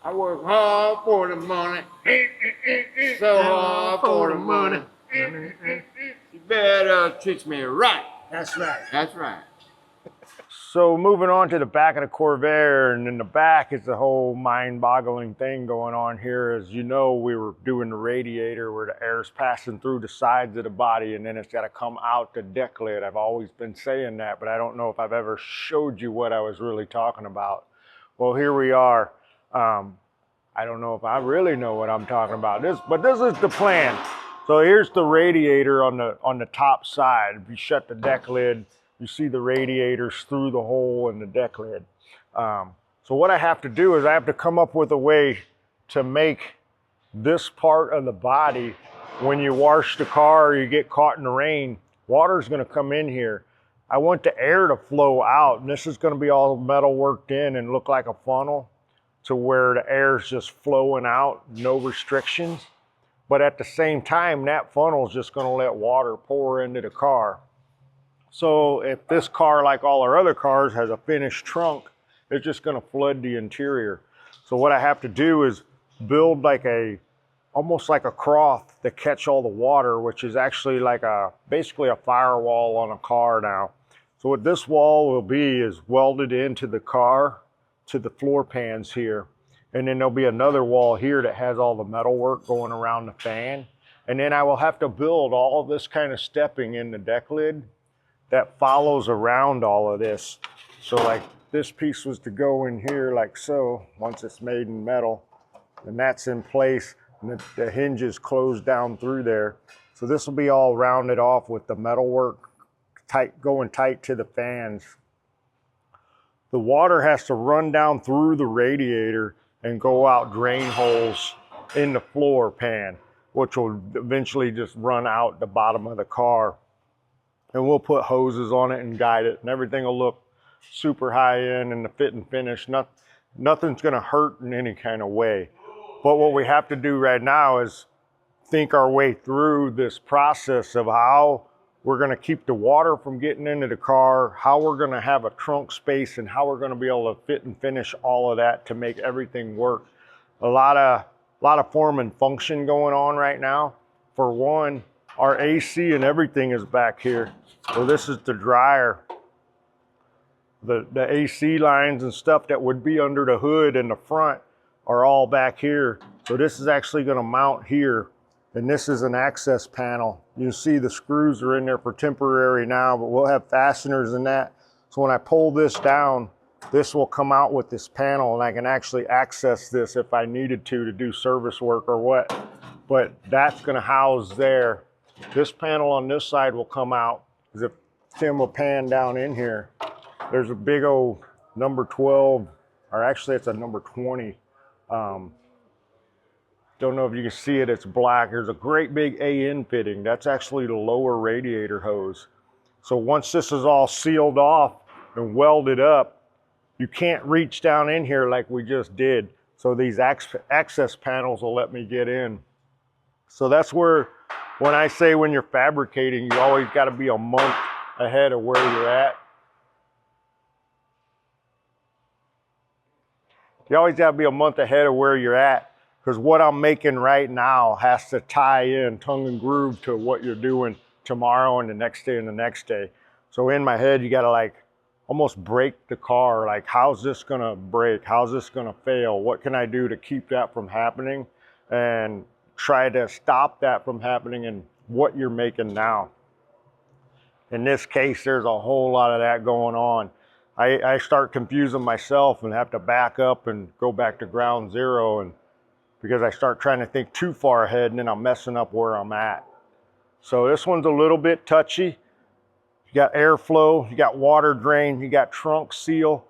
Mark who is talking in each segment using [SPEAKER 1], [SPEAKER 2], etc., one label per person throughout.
[SPEAKER 1] I work hard for the money. So hard for the money. You better treat me right.
[SPEAKER 2] That's right.
[SPEAKER 1] That's right.
[SPEAKER 3] So moving on to the back of the Corvair, and in the back is the whole mind-boggling thing going on here. As you know, we were doing the radiator where the air's passing through the sides of the body and then it's got to come out the deck lid. I've always been saying that, but I don't know if I've ever showed you what I was really talking about. Well, here we are. I don't know if I really know what I'm talking about, but this is the plan. So here's the radiator on the top side. If you shut the deck lid, you see the radiators through the hole in the deck lid. So what I have to do is I have to come up with a way to make this part of the body, when you wash the car or you get caught in the rain, water's gonna come in here. I want the air to flow out, and this is gonna be all metal worked in and look like a funnel to where the air's just flowing out, no restrictions. But at the same time, that funnel is just gonna let water pour into the car. So if this car, like all our other cars, has a finished trunk, it's just gonna flood the interior. So what I have to do is build like almost like a croft to catch all the water, which is actually like basically a firewall on a car now. So what this wall will be is welded into the car to the floor pans here. And then there'll be another wall here that has all the metal work going around the fan. And then I will have to build all of this kind of stepping in the deck lid that follows around all of this. So like this piece was to go in here like so, once it's made in metal, and that's in place, and the hinges close down through there. So this will be all rounded off with the metal work going tight to the fans. The water has to run down through the radiator and go out drain holes in the floor pan, which will eventually just run out the bottom of the car. And we'll put hoses on it and guide it, and everything will look super high end and the fit and finish. Nothing's gonna hurt in any kind of way. But what we have to do right now is think our way through this process of how we're gonna keep the water from getting into the car, how we're gonna have a trunk space, and how we're gonna be able to fit and finish all of that to make everything work. A lot of form and function going on right now. For one, our AC and everything is back here. So this is the dryer. The AC lines and stuff that would be under the hood in the front are all back here. So this is actually gonna mount here. And this is an access panel. You see the screws are in there for temporary now, but we'll have fasteners in that. So when I pull this down, this will come out with this panel, and I can actually access this if I needed to do service work or what. But that's gonna house there. This panel on this side will come out. As if Tim will pan down in here, there's a big old number 12, or actually it's a number 20. Don't know if you can see it, it's black. There's a great big AN fitting. That's actually the lower radiator hose. So once this is all sealed off and welded up, you can't reach down in here like we just did. So these access panels will let me get in. So that's where, when I say when you're fabricating, you always got to be a month ahead of where you're at. You always got to be a month ahead of where you're at, because what I'm making right now has to tie in tongue and groove to what you're doing tomorrow and the next day and the next day. So in my head, you got to like almost break the car. Like, how's this going to break? How's this going to fail? What can I do to keep that from happening? And try to stop that from happening in what you're making now. In this case, there's a whole lot of that going on. I start confusing myself and have to back up and go back to ground zero, and because I start trying to think too far ahead, and then I'm messing up where I'm at. So this one's a little bit touchy. You got airflow, you got water drain, you got trunk seal,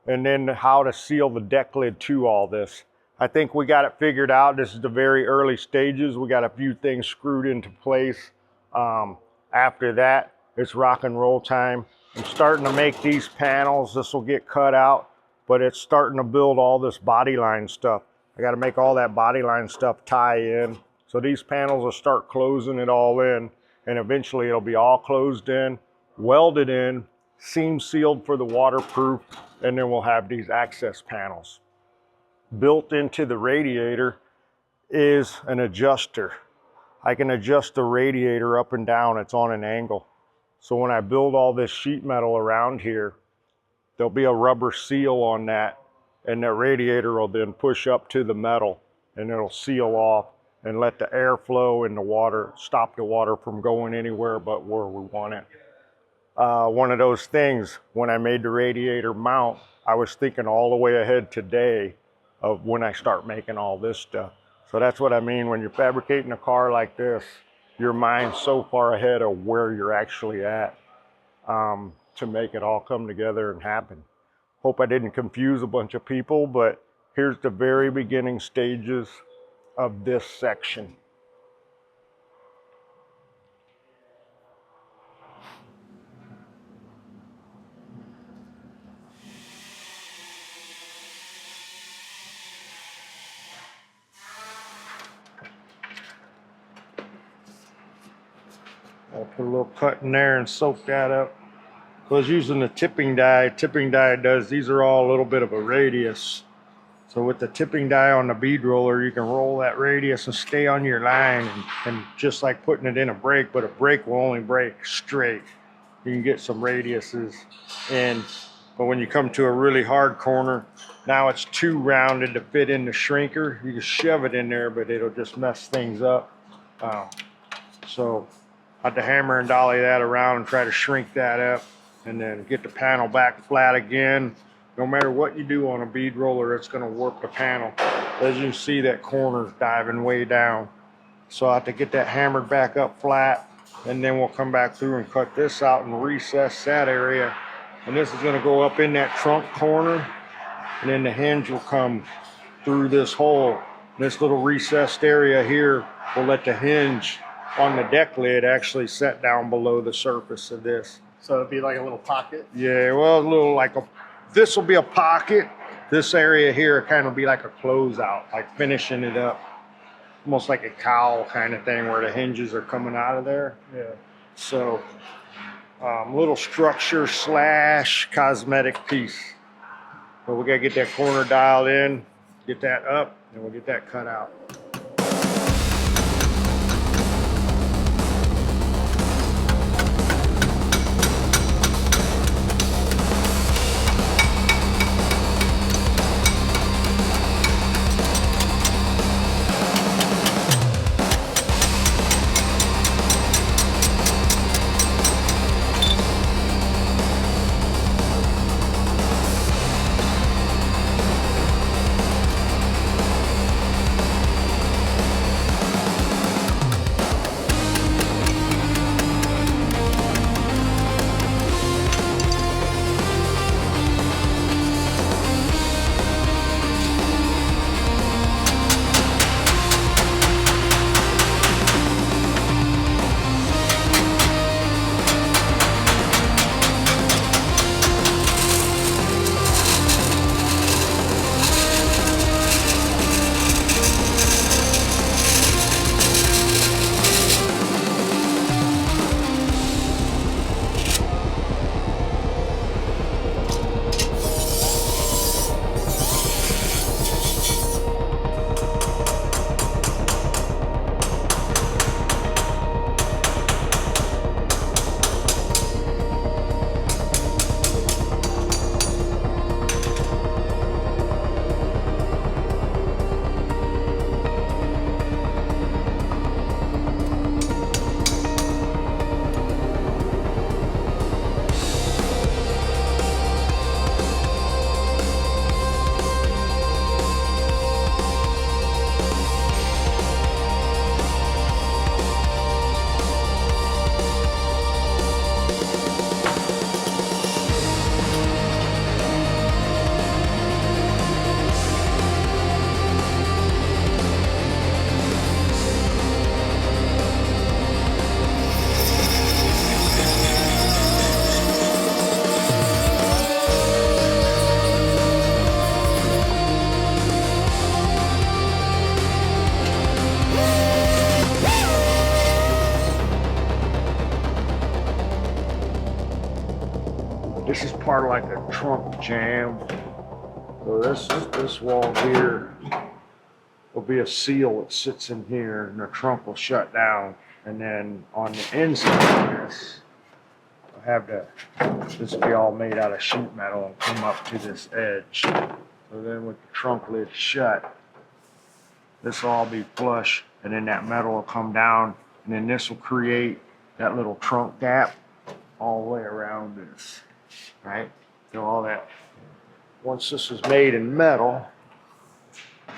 [SPEAKER 3] and then how to seal the deck lid to all this. I think we got it figured out. This is the very early stages. We got a few things screwed into place. After that, it's rock and roll time. I'm starting to make these panels. This will get cut out, but it's starting to build all this body line stuff. I got to make all that body line stuff tie in. So these panels will start closing it all in, and eventually it'll be all closed in, welded in, seam sealed for the waterproof, and then we'll have these access panels. built into the radiator is an adjuster. I can adjust the radiator up and down. It's on an angle. So when I build all this sheet metal around here, there'll be a rubber seal on that, and the radiator will then push up to the metal, and it'll seal off and let the airflow and the water, stop the water from going anywhere but where we want it. One of those things, when I made the radiator mount, I was thinking all the way ahead today of when I start making all this stuff. So that's what I mean when you're fabricating a car like this, your mind's so far ahead of where you're actually at to make it all come together and happen. Hope I didn't confuse a bunch of people, but here's the very beginning stages of this section. I'll put a little cut in there and soak that up. I was using the tipping die. Tipping die does, these are all a little bit of a radius. So with the tipping die on the bead roller, you can roll that radius and stay on your line, and just like putting it in a brake, but a brake will only brake straight. You can get some radiuses in, but when you come to a really hard corner, now it's too rounded to fit in the shrinker. You can shove it in there, but it'll just mess things up. So I have to hammer and dolly that around and try to shrink that up, and then get the panel back flat again. No matter what you do on a bead roller, it's going to warp the panel. As you can see, that corner's diving way down. So I have to get that hammered back up flat, and then we'll come back through and cut this out and recess that area. And this is going to go up in that trunk corner, and then the hinge will come through this hole. This little recessed area here will let the hinge on the deck lid actually set down below the surface of this.
[SPEAKER 2] So it'd be like a little pocket?
[SPEAKER 3] Yeah, well, a little like this will be a pocket. This area here kind of be like a closeout, like finishing it up. Almost like a cowl kind of thing where the hinges are coming out of there.
[SPEAKER 2] Yeah.
[SPEAKER 3] So, little structure / cosmetic piece. But we gotta get that corner dialed in, get that up, and we'll get that cut out. This is part of like a trunk jam. So this wall here will be a seal that sits in here, and the trunk will shut down. And then on the inside of this, I'll have this will be all made out of sheet metal and come up to this edge. So then with the trunk lid shut, this will all be flush, and then that metal will come down, and then this will create that little trunk gap all the way around this, right? So all that, once this is made in metal,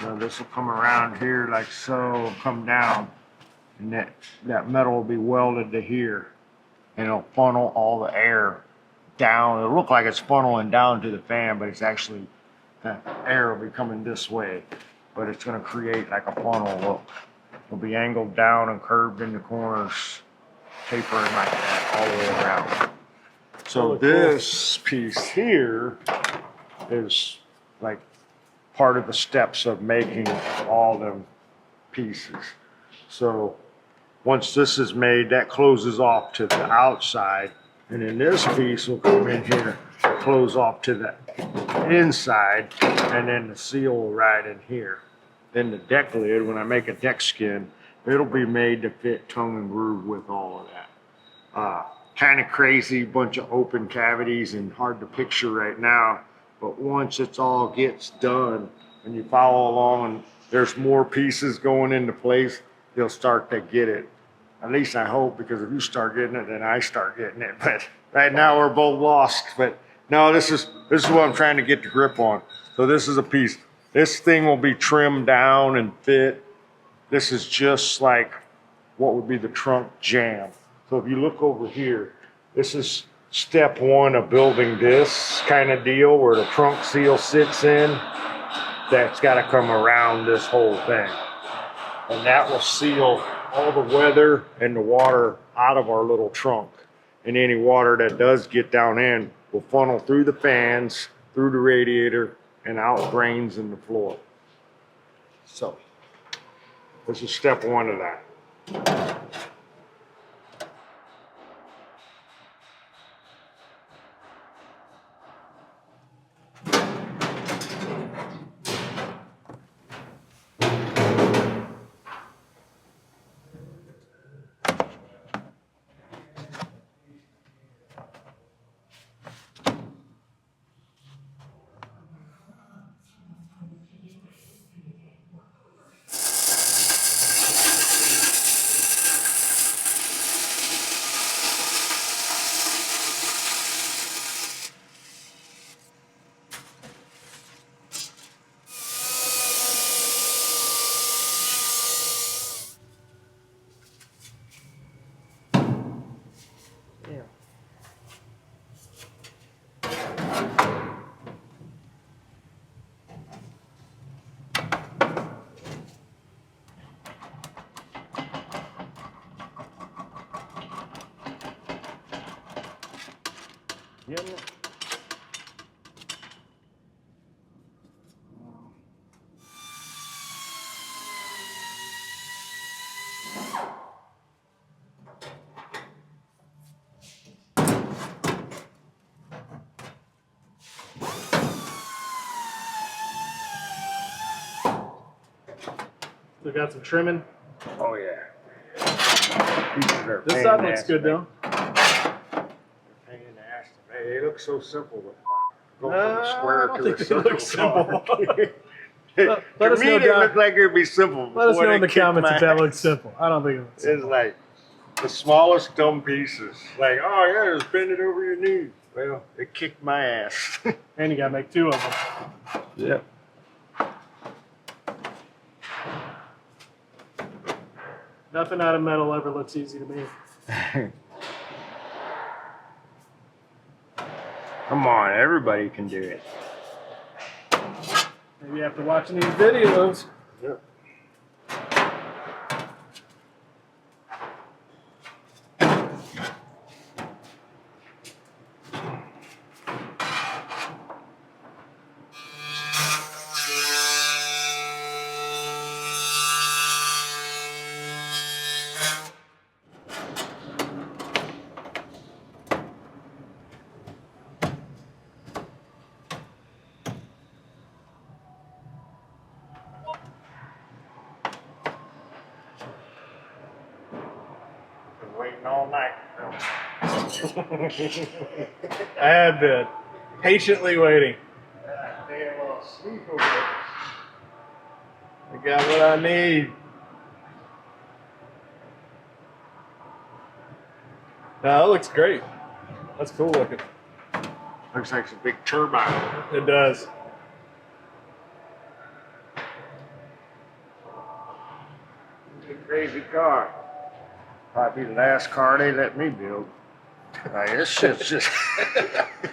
[SPEAKER 3] now this will come around here like so, come down, and that metal will be welded to here, and it'll funnel all the air down. It'll look like it's funneling down to the fan, but it's actually, the air will be coming this way, but it's going to create like a funnel look. It'll be angled down and curved in the corners, tapering like that all the way around. So this piece here is like part of the steps of making all them pieces. So once this is made, that closes off to the outside, and then this piece will come in here, close off to the inside, and then the seal will ride in here. Then the deck lid, when I make a deck skin, it'll be made to fit tongue and groove with all of that. Kind of crazy, bunch of open cavities and hard to picture right now, but once it's all gets done and you follow along and there's more pieces going into place, you'll start to get it. At least I hope, because if you start getting it, then I start getting it. But right now we're both lost. But no, this is what I'm trying to get the grip on. So this is a piece. This thing will be trimmed down and fit. This is just like what would be the trunk jamb. So if you look over here, this is step one of building this kind of deal where the trunk seal sits in. That's got to come around this whole thing. And that will seal all the weather and the water out of our little trunk. And any water that does get down in will funnel through the fans, through the radiator, and out drains in the floor. So this is step one of that. Yeah.
[SPEAKER 2] We got some trimming.
[SPEAKER 3] Oh yeah.
[SPEAKER 2] This side looks good though.
[SPEAKER 3] Pain in the ass to make. It looks so simple, but go from a square
[SPEAKER 2] I don't
[SPEAKER 3] to a
[SPEAKER 2] think it looks
[SPEAKER 3] circle.
[SPEAKER 2] simple.
[SPEAKER 3] To
[SPEAKER 2] Let us
[SPEAKER 3] me,
[SPEAKER 2] know
[SPEAKER 3] it
[SPEAKER 2] down-
[SPEAKER 3] looked like it'd be simple.
[SPEAKER 2] Let us
[SPEAKER 3] before
[SPEAKER 2] know
[SPEAKER 3] they
[SPEAKER 2] in the
[SPEAKER 3] kicked
[SPEAKER 2] comments
[SPEAKER 3] my
[SPEAKER 2] if that
[SPEAKER 3] ass.
[SPEAKER 2] looks simple. I don't think it looks
[SPEAKER 3] It's
[SPEAKER 2] simple.
[SPEAKER 3] like the smallest dumb pieces. Like, oh yeah, just bend it over your knee. Well, it kicked my ass.
[SPEAKER 2] And you gotta make two of them.
[SPEAKER 3] Yep.
[SPEAKER 2] Nothing out of metal ever looks easy to me.
[SPEAKER 3] Come on, everybody can do it.
[SPEAKER 2] Maybe after watching these videos.
[SPEAKER 3] Yep. waiting all night.
[SPEAKER 2] I have been patiently waiting.
[SPEAKER 3] Damn little sleep over there.
[SPEAKER 2] I got what I need. No, that looks great. That's cool looking.
[SPEAKER 3] Looks like some big turbine.
[SPEAKER 2] It does.
[SPEAKER 3] It's a crazy car. Probably the last car they let me build. Like, this shit's just.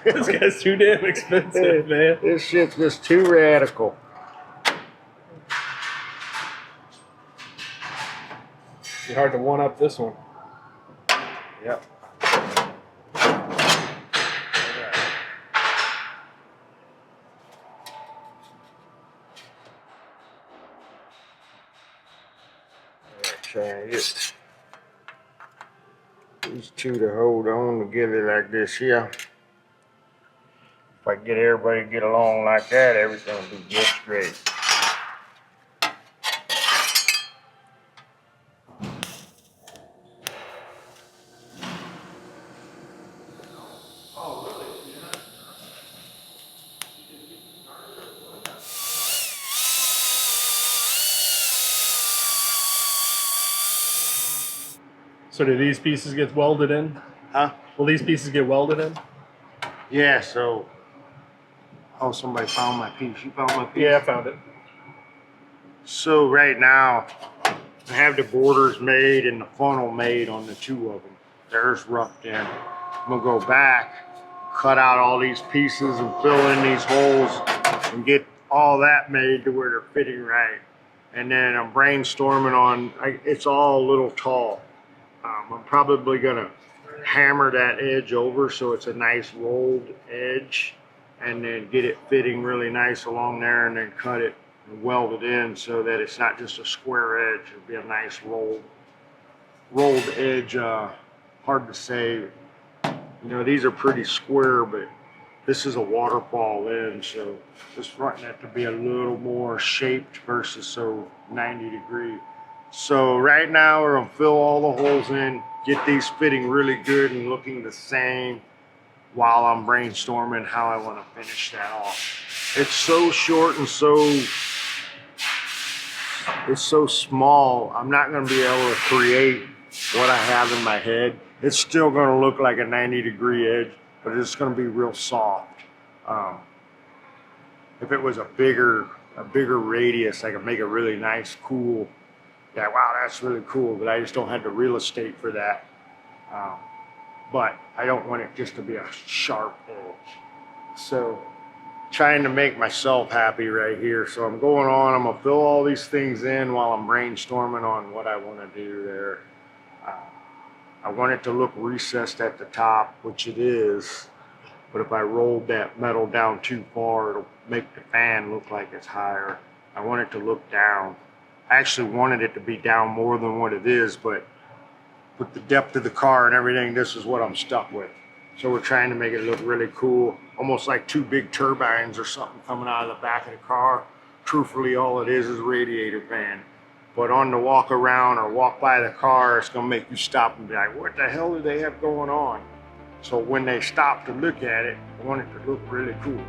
[SPEAKER 2] This guy's too damn expensive, man.
[SPEAKER 3] This shit's just too radical.
[SPEAKER 2] It's hard to one up this one.
[SPEAKER 3] Yep. Try and get these two to hold on together like this here. If I get everybody to get along like that, everything will be just great.
[SPEAKER 2] So do these pieces get welded in?
[SPEAKER 3] Huh?
[SPEAKER 2] Will these pieces get welded in?
[SPEAKER 3] Yeah, so. Oh, somebody found my piece. You found my piece?
[SPEAKER 2] Yeah, I found it.
[SPEAKER 3] So right now, I have the borders made and the funnel made on the two of them. There's roughed in. I'm gonna go back, cut out all these pieces and fill in these holes and get all that made to where they're fitting right. And then I'm brainstorming on, it's all a little tall. I'm probably gonna hammer that edge over so it's a nice rolled edge, and then get it fitting really nice along there, and then cut it and weld it in so that it's not just a square edge. It'll be a nice rolled edge. Hard to say. You know, these are pretty square, but this is a waterfall in, so just wanting it to be a little more shaped versus so 90 degree. So right now we're gonna fill all the holes in, get these fitting really good and looking the same while I'm brainstorming how I want to finish that off. It's so short and it's so small, I'm not gonna be able to create what I have in my head. It's still gonna look like a 90 degree edge, but it's gonna be real soft. If it was a bigger radius, I could make a really nice, cool. Yeah, wow, that's really cool, but I just don't have the real estate for that. But I don't want it just to be a sharp edge. So, trying to make myself happy right here. So I'm going on, I'm gonna fill all these things in while I'm brainstorming on what I wanna do there. I want it to look recessed at the top, which it is. But if I rolled that metal down too far, it'll make the fan look like it's higher. I want it to look down. I actually wanted it to be down more than what it is, but with the depth of the car and everything, this is what I'm stuck with. So we're trying to make it look really cool, almost like two big turbines or something coming out of the back of the car. Truthfully, all it is a radiator fan. But on the walk around or walk by the car, it's gonna make you stop and be like, what the hell do they have going on? So when they stop to look at it, I want it to look really cool.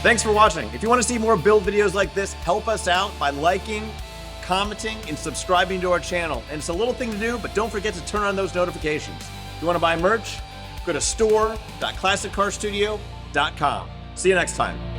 [SPEAKER 4] Thanks for watching. If you want to see more build videos like this, help us out by liking, commenting, and subscribing to our channel. And it's a little thing to do, but don't forget to turn on those notifications. If you want to buy merch, go to store.classiccarstudio.com. See you next time.